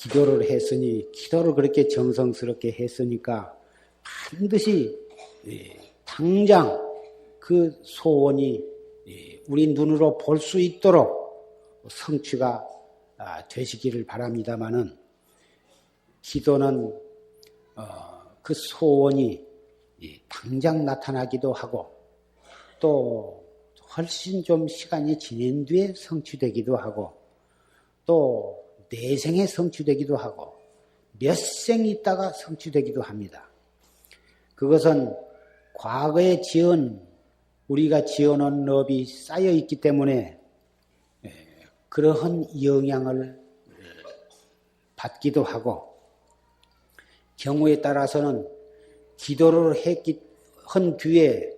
기도를 했으니, 기도를 그렇게 정성스럽게 했으니까 반드시 당장 그 소원이 우리 눈으로 볼 수 있도록 성취가 되시기를 바랍니다마는, 기도는 그 소원이 당장 나타나기도 하고 또 훨씬 좀 시간이 지난 뒤에 성취되기도 하고 또 내생에 성취되기도 하고 몇 생 있다가 성취되기도 합니다. 그것은 과거에 우리가 지어놓은 업이 쌓여 있기 때문에 그러한 영향을 받기도 하고, 경우에 따라서는 기도를 한 뒤에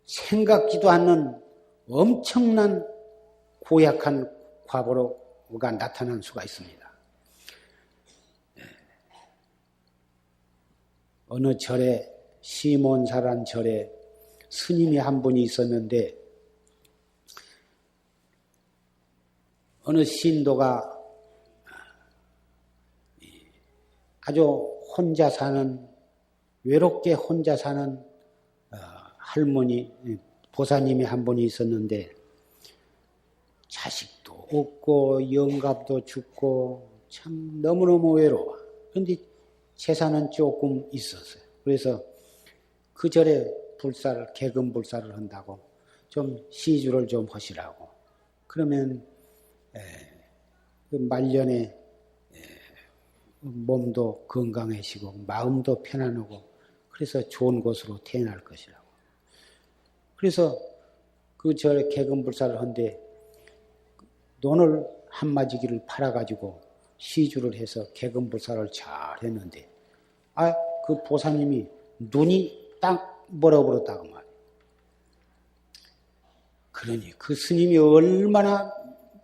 생각지도 않는 엄청난 고약한 과보로가 나타날 수가 있습니다. 어느 절에, 시몬사란 절에 스님이 한 분이 있었는데, 어느 신도가 아주 외롭게 혼자 사는 할머니, 보사님이 한 분이 있었는데, 자식도 없고 영갑도 죽고 참 너무너무 외로워. 그런데 재산은 조금 있었어요. 그래서 그 절에 개금 불사를 한다고 좀 시주를 좀 하시라고. 그러면 그 말년에 몸도 건강해지고 마음도 편안하고 그래서 좋은 곳으로 태어날 것이라고. 그래서 그 절에 개금불사를 한데 논을 한마지기를 팔아가지고 시주를 해서 개금불사를 잘 했는데, 그 보사님이 눈이 딱 멀어버렸다고 말이에요. 그러니 그 스님이 얼마나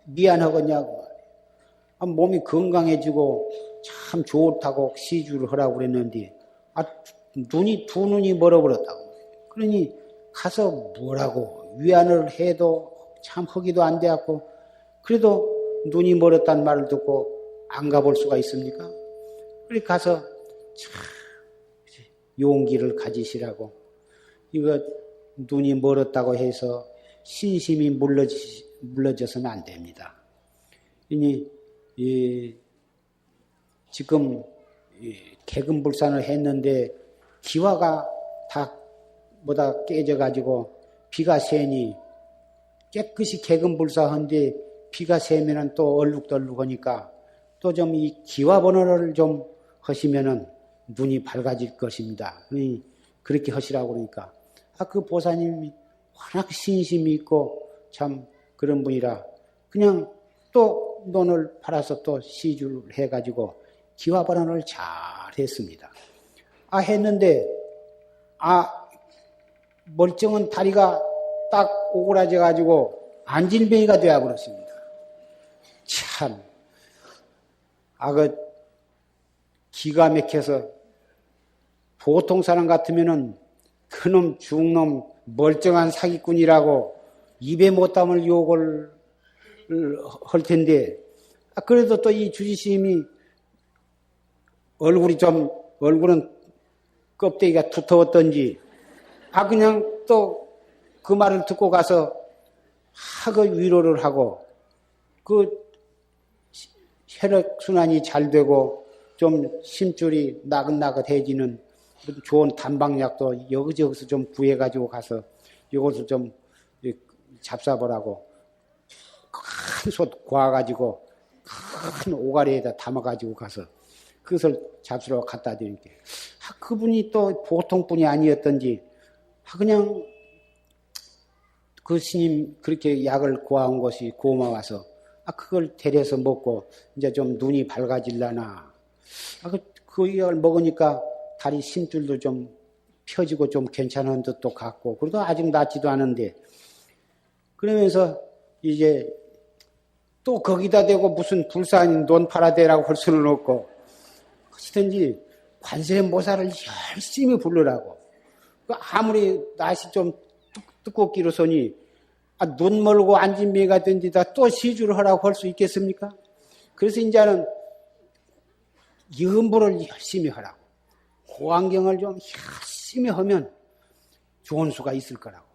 미안하겠냐고 말이에요. 몸이 건강해지고 참 좋다고 시주를 하라고 그랬는데, 두 눈이 멀어버렸다고. 그러니 가서 뭐라고 위안을 해도 참 허기도 안 되었고, 그래도 눈이 멀었다는 말을 듣고 안 가볼 수가 있습니까? 그래 가서 참 용기를 가지시라고. 이거 눈이 멀었다고 해서 신심이 물러져서는 안 됩니다. 지금 개금불산을 했는데 기와가 다 깨져가지고 비가 새니 깨끗이 개금불사한데 비가 새면은 또 얼룩덜룩하니까 또 좀 이 기와번호를 좀 하시면은 눈이 밝아질 것입니다. 그렇게 하시라고 그러니까 그 보사님이 워낙 신심이 있고 참 그런 분이라 그냥 또 논을 팔아서 또 시주를 해가지고 기와번호를 잘 했습니다. 했는데 멀쩡한 다리가 딱 오그라져 가지고 안질뱅이가 되어버렸습니다. 참, 기가 막혀서 보통 사람 같으면은 그놈 중놈 멀쩡한 사기꾼이라고 입에 못 담을 욕을 할 텐데, 그래도 또 이 주지스님이 얼굴은 껍데기가 두터웠던지, 그냥 또 그 말을 듣고 가서 그 위로를 하고, 그 혈액순환이 잘 되고, 좀 심줄이 나긋나긋해지는 좋은 단방약도 여기저기서 좀 구해가지고 가서 이것을 좀 잡숴보라고 큰 솥 구워가지고 큰 오가리에다 담아가지고 가서 그것을 잡수러 갖다 드릴게. 그분이 또 보통 분이 아니었던지, 그냥 그 스님 그렇게 약을 구해온 것이 고마워서 그걸 데려서 먹고 이제 좀 눈이 밝아질라나. 그 약을 먹으니까 다리 심줄도 좀 펴지고 좀 괜찮은 듯도 같고, 그래도 아직 낫지도 않은데, 그러면서 이제 또 거기다 대고 무슨 불사님 논 팔아대라고 할 수는 없고, 어찌든지 관세음보살을 열심히 부르라고. 아무리 날씨 좀 두껍기로 서니 눈 멀고 안진뱅이가 된 데다 또 시주를 하라고 할 수 있겠습니까? 그래서 이제는 염불을 열심히 하라고. 고안경을 좀 열심히 하면 좋은 수가 있을 거라고.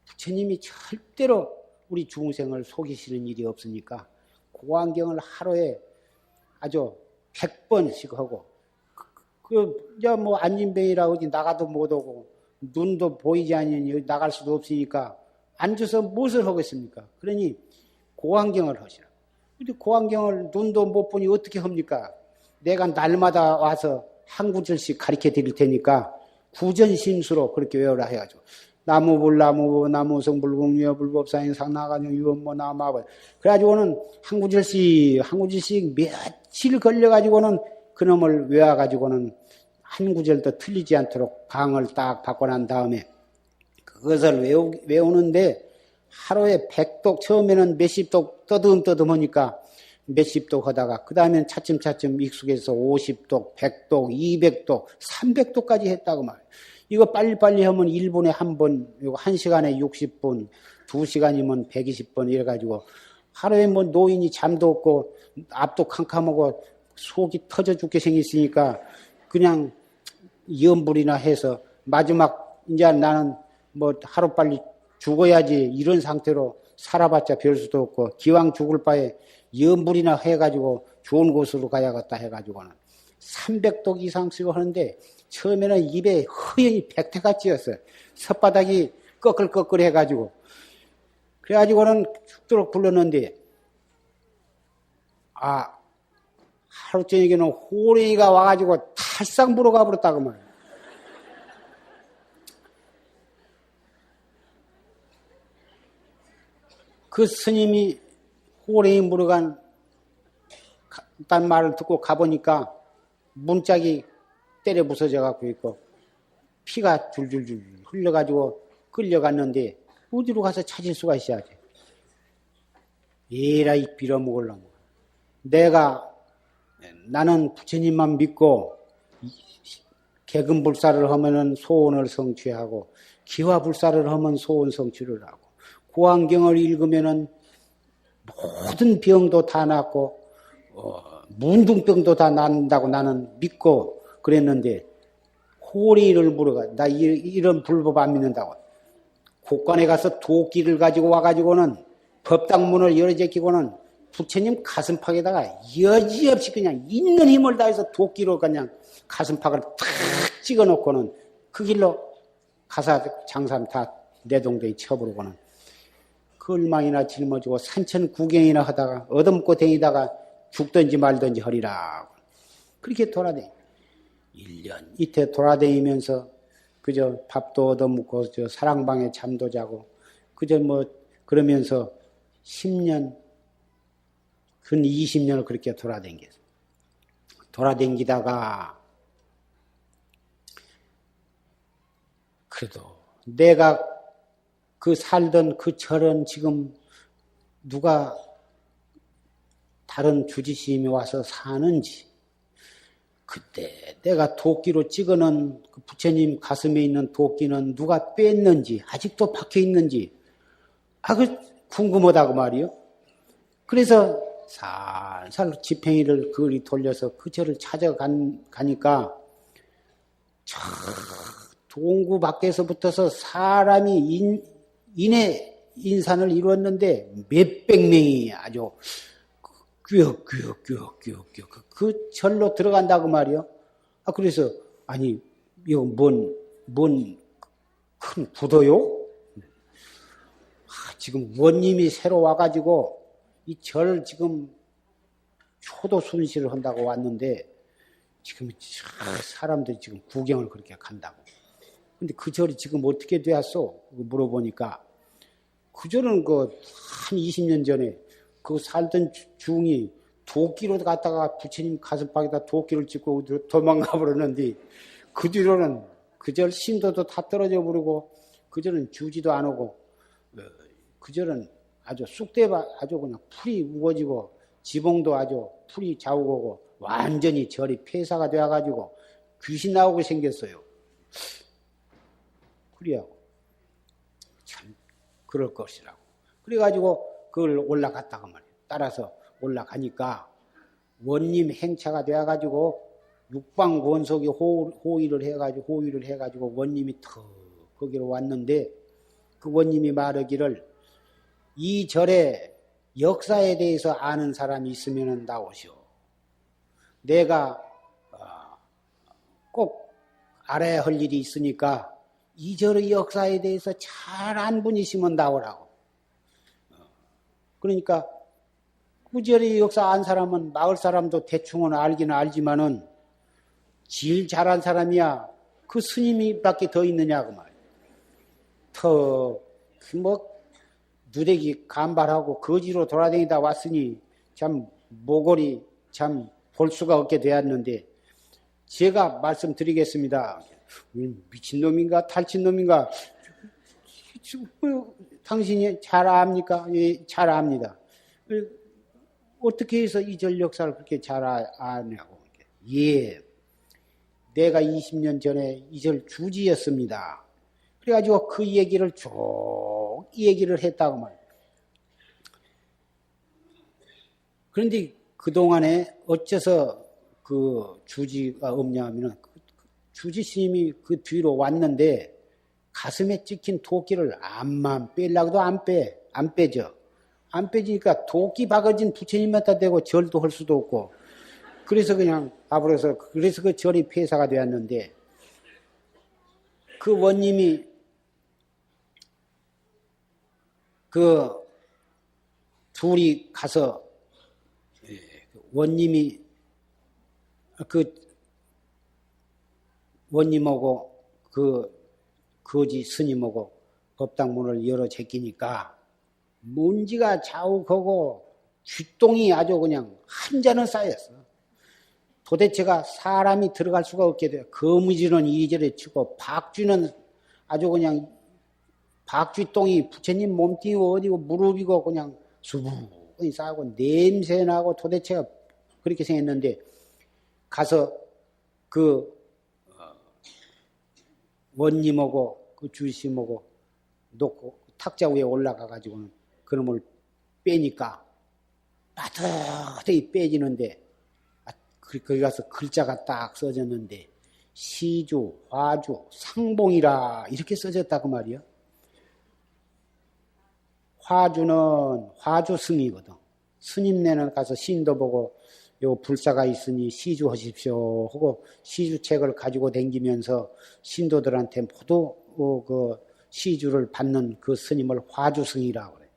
부처님이 절대로 우리 중생을 속이시는 일이 없으니까 고안경을 하루에 아주 100번씩 하고, 뭐, 안진뱅이라 하지 나가도 못 오고, 눈도 보이지 않으니 나갈 수도 없으니까, 앉아서 무엇을 하겠습니까? 그러니, 고안경을 하시라. 근데 고안경을 눈도 못 보니 어떻게 합니까? 내가 날마다 와서 한 구절씩 가르쳐 드릴 테니까, 구전심수로 그렇게 외우라 해가지고, 나무불나무, 나무성불공유여, 불법사행, 상나가정, 유언모, 나마벌. 그래가지고는 한 구절씩 며칠 걸려가지고는 그놈을 외워가지고는 한 구절도 틀리지 않도록 방을 딱 바꿔난 다음에 그것을 외우는데 하루에 100독, 처음에는 몇십 독 떠듬떠듬 하니까 몇십 독 하다가 그 다음엔 차츰차츰 익숙해서 50독, 100독, 200독, 300독까지 했다고 말이에요. 이거 빨리빨리 하면 1분에 한 번, 1시간에 60분, 2시간이면 120번 이래가지고 하루에 뭐 노인이 잠도 없고 앞도 캄캄하고 속이 터져 죽게 생겼으니까 그냥 염불이나 해서 마지막 이제 나는 뭐 하루빨리 죽어야지 이런 상태로 살아봤자 별 수도 없고 기왕 죽을 바에 염불이나 해가지고 좋은 곳으로 가야겠다 해가지고는 300독 이상씩 하는데 처음에는 입에 허연히 백태가 찧었어요. 혓바닥이 꺼끌꺼끌 해가지고 그래가지고는 죽도록 불렀는데 하루 저녁에는 호랭이가 와가지고 탈싹 물어가 버렸다고 말이에요. 그 스님이 호랭이 물어간 딴 말을 듣고 가보니까 문짝이 때려 부서져 갖고 있고 피가 줄줄줄 흘러가지고 끌려갔는데 어디로 가서 찾을 수가 있어야지. 에라이 빌어먹으려고. 나는 부처님만 믿고 개근불사를 하면은 소원을 성취하고 기화불사를 하면 소원 성취를 하고 고안경을 읽으면은 모든 병도 다 낫고 문둥병도 다 낫는다고 나는 믿고 그랬는데 호리를 물어가 나 이런 불법 안 믿는다고 곳간에 가서 도끼를 가지고 와가지고는 법당문을 열어제끼고는 부처님 가슴팍에다가 여지없이 그냥 있는 힘을 다해서 도끼로 그냥 가슴팍을 탁 찍어놓고는 그 길로 가사 장삼 다 내동댕이 쳐부르고는 그 얼마이나 짊어지고 산천 구경이나 하다가 얻어먹고 다니다가 죽든지 말든지 하리라. 그렇게 돌아다니. 1년 이태 돌아다니면서 그저 밥도 얻어먹고 저 사랑방에 잠도 자고 그저 뭐 그러면서 10년 근 20년을 그렇게 돌아다녔어. 돌아다니다가 그래도 내가 그 살던 그 절은 지금 누가 다른 주지스님이 와서 사는지 그때 내가 도끼로 찍어놓은 그 부처님 가슴에 있는 도끼는 누가 뺐는지 아직도 박혀 있는지 그 궁금하다고 말이요. 그래서 살살 지팽이를 그리 돌려서 그 절을 찾아가니까 저 동구 밖에서부터서 사람이 인산을 이루었는데 몇백 명이 아주 끼역끼역 그 절로 들어간다고 말이요. 그래서 아니 이거 뭔 큰 부도요? 지금 원님이 새로 와가지고 이 절 지금 초도 순시를 한다고 왔는데 지금 사람들이 지금 구경을 그렇게 간다고. 근데 그 절이 지금 어떻게 되었어? 물어보니까 그 절은 한 20년 전에 그 살던 중이 도끼로 갔다가 부처님 가슴팍에다 도끼를 찍고 도망가 버렸는데 그 뒤로는 그 절 신도도 다 떨어져 버리고 그 절은 주지도 안 오고 그 절은 아주 쑥대밭 아주 그냥 풀이 우거지고 지붕도 아주 풀이 자우고 완전히 절이 폐사가 되어가지고 귀신 나오게 생겼어요. 그래요. 참 그럴 것이라고. 그래가지고 그걸 올라갔다가 말이에요. 따라서 올라가니까 원님 행차가 되어가지고 육방권속이 호의를 해가지고 원님이 턱 거기로 왔는데 그 원님이 말하기를 이 절에 역사에 대해서 아는 사람이 있으면 나오시오. 내가 꼭 알아야 할 일이 있으니까 이 절의 역사에 대해서 잘 안 분이시면 나오라고. 그러니까 그 절의 역사 안 사람은 마을 사람도 대충은 알기는 알지만은 제일 잘한 사람이야 그 스님이 밖에 더 있느냐 그 말이야. 누대기 간발하고 거지로 돌아다니다 왔으니 참 모골이 참 볼 수가 없게 되었는데 제가 말씀드리겠습니다. 미친놈인가 탈친놈인가 당신이 잘 압니까? 예, 잘 압니다. 어떻게 해서 이 절 역사를 그렇게 잘 아냐고. 예, 내가 20년 전에 이 절 주지였습니다. 그래가지고 그 얘기를 쭉 얘기를 했다고 말이에요. 그런데 그동안에 어째서 그 주지가 없냐 하면은 주지 스님이 그 뒤로 왔는데 가슴에 찍힌 도끼를 암만 빼려고도 안 빼죠. 안 빼지니까 도끼 박아진 부처님한테 대고 절도 할 수도 없고 그래서 그냥 앞으로서 그래서 그 절이 폐사가 되었는데 그 원님이 그 둘이 가서 원님이 그 원님하고 그 거지 스님하고 법당문을 열어 제끼니까 먼지가 자욱하고 쥐똥이 아주 그냥 한 잔은 쌓였어. 도대체가 사람이 들어갈 수가 없게 돼. 거무지는 이리저리 치고 박쥐는 아주 그냥 박쥐똥이 부처님 몸뚱이 어디고 무릎이고 그냥 수북이 쌓고 냄새나고 도대체가 그렇게 생겼는데 가서 그 원님하고 그 주심하고 놓고 탁자 위에 올라가 가지고는 그놈을 빼니까 빠듯하게 빼지는데 거기 가서 글자가 딱 써졌는데 시주, 화주, 상봉이라 이렇게 써졌다 그 말이야. 화주는 화주 스님이거든. 스님네는 가서 신도 보고 요 불사가 있으니 시주하십시오 하고 시주책을 가지고 다니면서 신도들한테 모두 그 시주를 받는 그 스님을 화주승이라고 그래.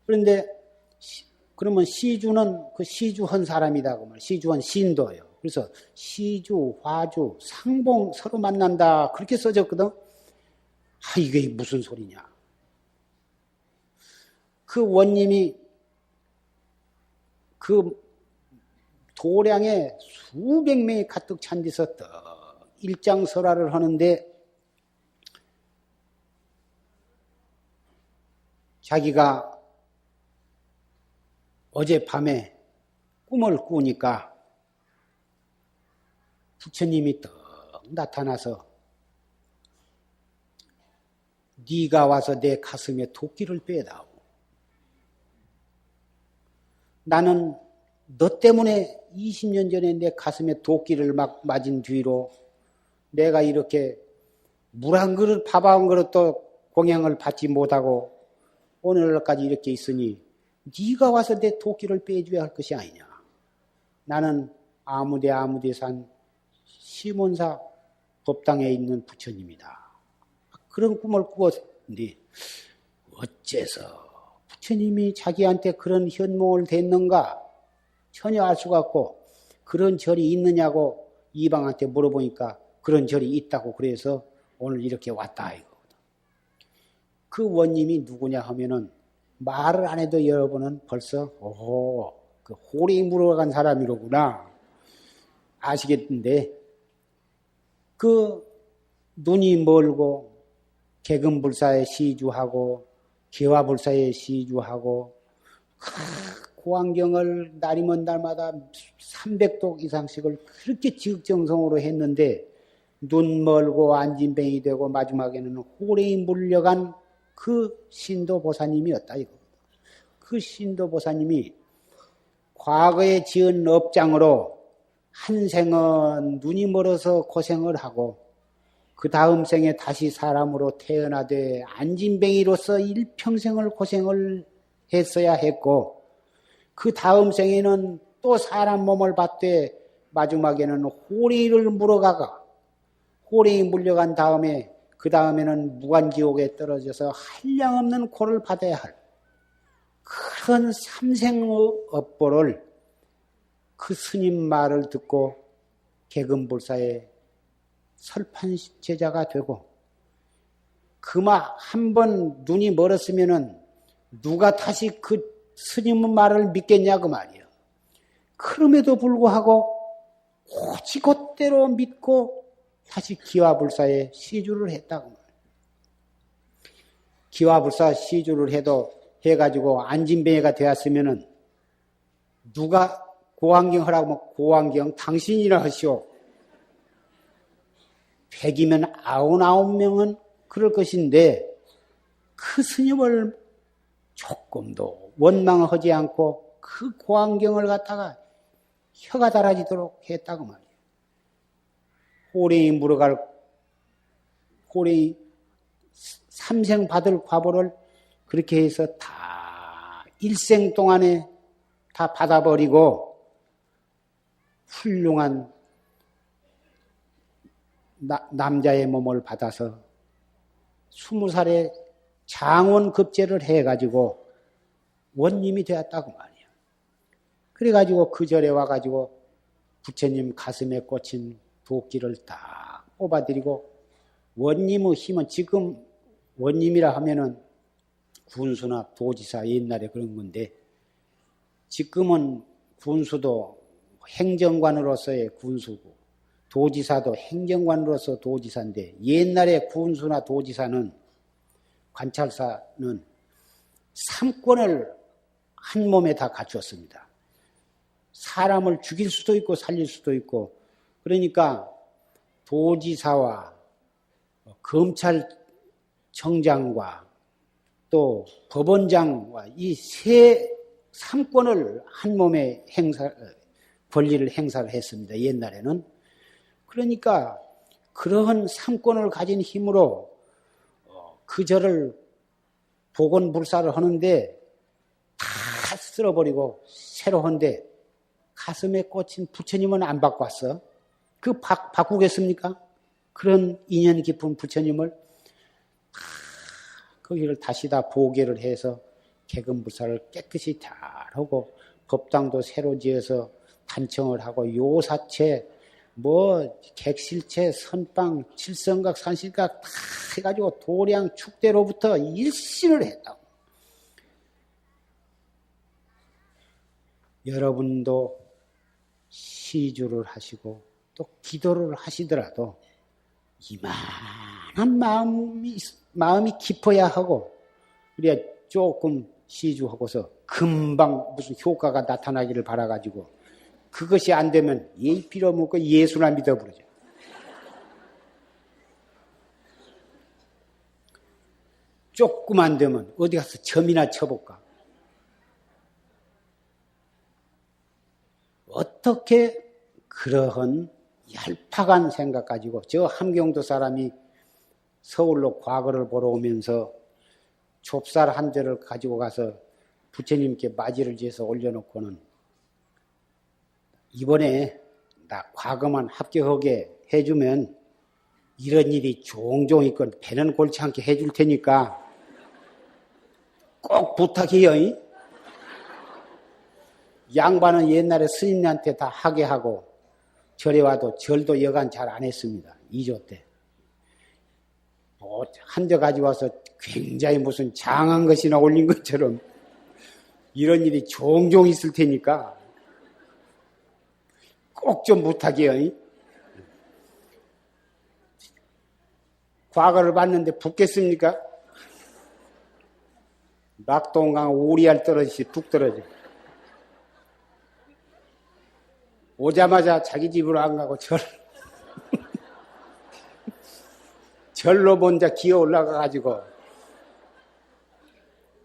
그런데 그러면 시주는 그 시주한 사람이다 그 말. 시주한 신도예요. 그래서 시주, 화주, 상봉 서로 만난다 그렇게 써졌거든. 이게 무슨 소리냐? 그 원님이 그 도량에 수백 명이 가득 찬 데서 떡 일장설화를 하는데 자기가 어젯밤에 꿈을 꾸니까 부처님이 떡 나타나서 네가 와서 내 가슴에 도끼를 빼다오. 나는 너 때문에 20년 전에 내 가슴에 도끼를 막 맞은 뒤로 내가 이렇게 물 한 그릇, 밥 한 그릇도 공양을 받지 못하고 오늘날까지 이렇게 있으니 네가 와서 내 도끼를 빼줘야 할 것이 아니냐. 나는 아무데 산 시몬사 법당에 있는 부처님이다. 그런 꿈을 꾸었는데 어째서 부처님이 자기한테 그런 현몽을 댔는가 전혀 알 수가 없고 그런 절이 있느냐고 이방한테 물어보니까 그런 절이 있다고 그래서 오늘 이렇게 왔다 이거거든. 그 원님이 누구냐 하면은 말을 안 해도 여러분은 벌써 오호 그 호리 물어간 사람이로구나 아시겠는데 그 눈이 멀고 개금불사에 시주하고 개화불사에 시주하고 고안경을 날이면 날마다 300독 이상씩을 그렇게 지극정성으로 했는데 눈 멀고 안진뱅이 되고 마지막에는 호래이 물려간 그 신도보사님이었다 이거. 그 신도보사님이 과거에 지은 업장으로 한 생은 눈이 멀어서 고생을 하고 그 다음 생에 다시 사람으로 태어나되 안진뱅이로서 일평생을 고생을 했어야 했고 그 다음 생에는 또 사람 몸을 받되 마지막에는 호레이를 물어가가 호레이 물려간 다음에 그 다음에는 무간지옥에 떨어져서 한량없는 고를 받아야 할 그런 삼생의 업보를 그 스님 말을 듣고 개금불사의 설판 제자가 되고 그마 한 번 눈이 멀었으면은 누가 다시 그 스님의 말을 믿겠냐 그 말이야. 그럼에도 불구하고 오직 그대로 믿고 다시 기와불사에 시주를 했다고 말이야. 기와불사 시주를 해가지고 안진뱅이가 되었으면은 누가 고환경 하라고 하면 고환경 당신이나 하시오. 100이면 99명은 그럴 것인데 그 스님을 조금도 원망을 하지 않고 그 고환경을 갖다가 혀가 달아지도록 했다고 말이에요. 호랭이 물어갈 호랭이 삼생 받을 과보를 그렇게 해서 다 일생 동안에 다 받아버리고 훌륭한 남자의 몸을 받아서 20살에 장원급제를 해가지고 원님이 되었다고 말이야. 그래가지고 그 절에 와가지고 부처님 가슴에 꽂힌 도끼를 딱 뽑아드리고 원님의 힘은 지금 원님이라 하면은 군수나 도지사 옛날에 그런 건데 지금은 군수도 행정관으로서의 군수고 도지사도 행정관으로서 도지사인데 옛날에 군수나 도지사는 관찰사는 3권을 한 몸에 다 갖추었습니다. 사람을 죽일 수도 있고 살릴 수도 있고 그러니까 도지사와 검찰청장과 또 법원장과 이 3권을 한 몸에 권리를 행사를 했습니다. 옛날에는. 그러니까 그러한 3권을 가진 힘으로 그 절을 복원불사를 하는데 다 쓸어버리고 새로 한데 가슴에 꽂힌 부처님은 안 바꿔 왔어. 그 바꾸겠습니까? 그런 인연 깊은 부처님을 거기를 다시 다 보계를 해서 개금불사를 깨끗이 잘 하고 법당도 새로 지어서 단청을 하고 요사체 객실체 선방 칠성각 산실각 다 해가지고 도량 축대로부터 일신을 했다고. 여러분도 시주를 하시고 또 기도를 하시더라도 이만한 마음이 깊어야 하고 그래야 조금 시주하고서 금방 무슨 효과가 나타나기를 바라가지고 그것이 안 되면 예의 필요 없고 예수나 믿어버리죠. 조금 안 되면 어디 가서 점이나 쳐볼까? 어떻게 그러한 얄팍한 생각 가지고 저 함경도 사람이 서울로 과거를 보러 오면서 좁쌀 한 절을 가지고 가서 부처님께 맞이를 지어서 올려놓고는 이번에 나 과거만 합격하게 해주면 이런 일이 종종 있건 배는 골치 않게 해줄 테니까 꼭 부탁해요. 양반은 옛날에 스님한테 다 하게 하고 절에 와도 절도 여간 잘 안 했습니다. 2조 때. 한저 가지고 와서 굉장히 무슨 장한 것이나 올린 것처럼 이런 일이 종종 있을 테니까 꼭 좀 부탁해요. 과거를 봤는데 붙겠습니까? 낙동강 오리알 떨어지시 뚝 떨어져. 오자마자 자기 집으로 안 가고 절로 먼저 기어 올라가가지고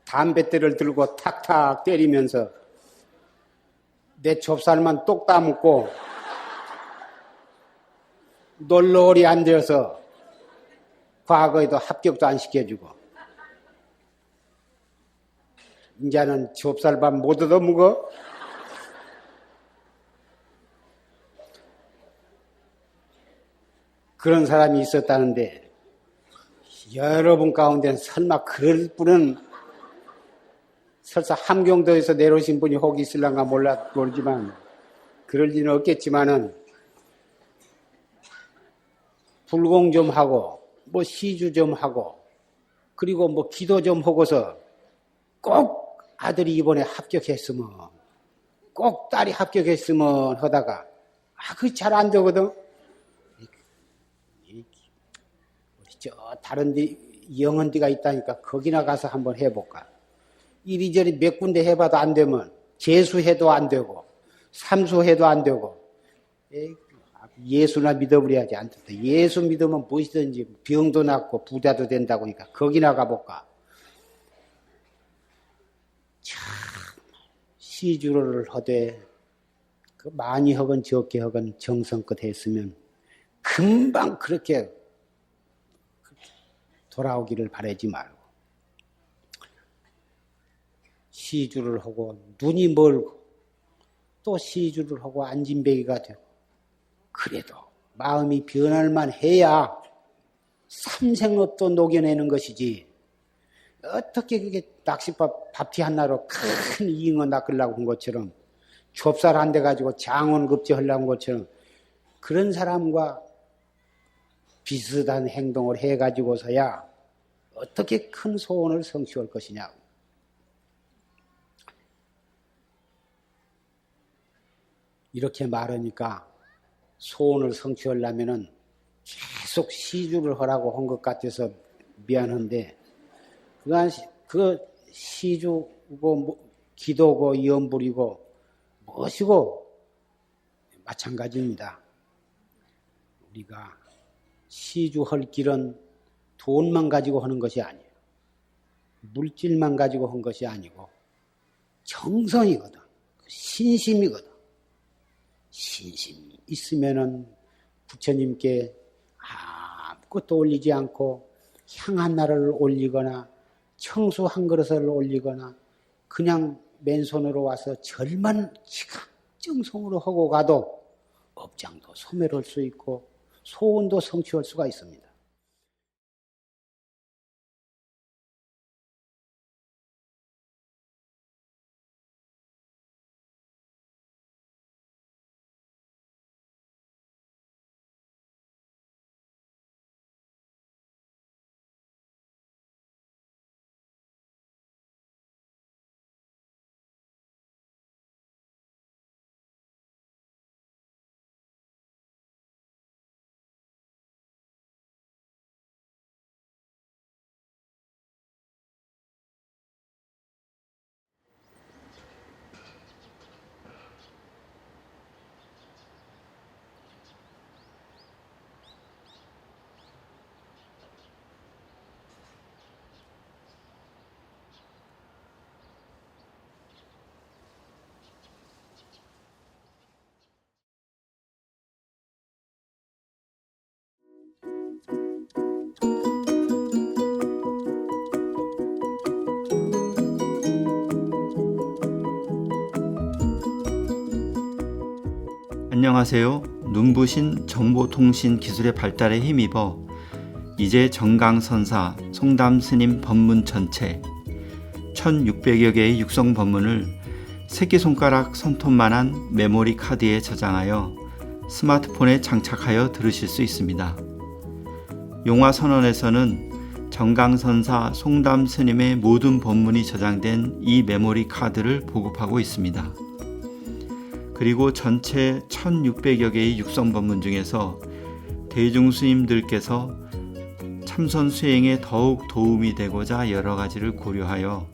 담뱃대를 들고 탁탁 때리면서 내 좁쌀만 똑 따먹고 놀러오리 안 되어서 과거에도 합격도 안 시켜주고 이제는 좁쌀밥 못 얻어먹어? 그런 사람이 있었다는데 여러분 가운데는 설마 그럴 분은 설사 함경도에서 내려오신 분이 혹 있을란가 모르지만 그럴 리는 없겠지만은 불공 좀 하고 뭐 시주 좀 하고 그리고 뭐 기도 좀 하고서 꼭 아들이 이번에 합격했으면 꼭 딸이 합격했으면 하다가 그게 잘 안 되거든. 저 다른 데 영한 데가 있다니까 거기나 가서 한번 해볼까. 이리저리 몇 군데 해봐도 안 되면 재수해도 안 되고 삼수해도 안 되고 예수나 믿어버려야지. 안 된다. 예수 믿으면 무엇이든지 병도 낫고 부자도 된다고 하니까 거기나 가볼까. 참 시주를 하되 그 많이 하건 적게 하건 정성껏 했으면 금방 그렇게 돌아오기를 바라지 말고 시주를 하고 눈이 멀고 또 시주를 하고 안진뱅이가 되고 그래도 마음이 변할만 해야 삼생업도 녹여내는 것이지 어떻게 그게 낚시밥 티 하나로 큰 잉어 낚으려고 한 것처럼 좁쌀 한 대 가지고 장원급제 하려고 한 것처럼 그런 사람과 비슷한 행동을 해가지고서야 어떻게 큰 소원을 성취할 것이냐고. 이렇게 말하니까 소원을 성취하려면은 계속 시주를 하라고 한 것 같아서 미안한데, 그 시주고, 기도고, 염불이고, 무엇이고, 마찬가지입니다. 우리가 시주할 길은 돈만 가지고 하는 것이 아니에요. 물질만 가지고 한 것이 아니고, 정성이거든. 신심이거든. 신심이 있으면은 부처님께 아무것도 올리지 않고 향 하나를 올리거나 청수 한 그릇을 올리거나 그냥 맨손으로 와서 절만 지각정성으로 하고 가도 업장도 소멸할 수 있고 소원도 성취할 수가 있습니다. 안녕하세요. 눈부신 정보통신 기술의 발달에 힘입어 이제 정강선사 송담스님 법문 전체 1600여 개의 육성 법문을 새끼손가락 손톱만한 메모리 카드에 저장하여 스마트폰에 장착하여 들으실 수 있습니다. 용화선언에서는 정강선사 송담스님의 모든 법문이 저장된 이 메모리 카드를 보급하고 있습니다. 그리고 전체 1600여 개의 육성 법문 중에서 대중스님들께서 참선 수행에 더욱 도움이 되고자 여러 가지를 고려하여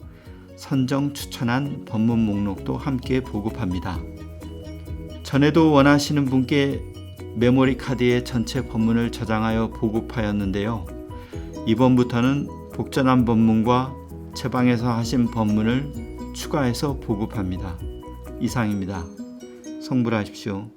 선정 추천한 법문 목록도 함께 보급합니다. 전에도 원하시는 분께 메모리 카드에 전체 법문을 저장하여 보급하였는데요. 이번부터는 복전한 법문과 제 방에서 하신 법문을 추가해서 보급합니다. 이상입니다. 성불하십시오.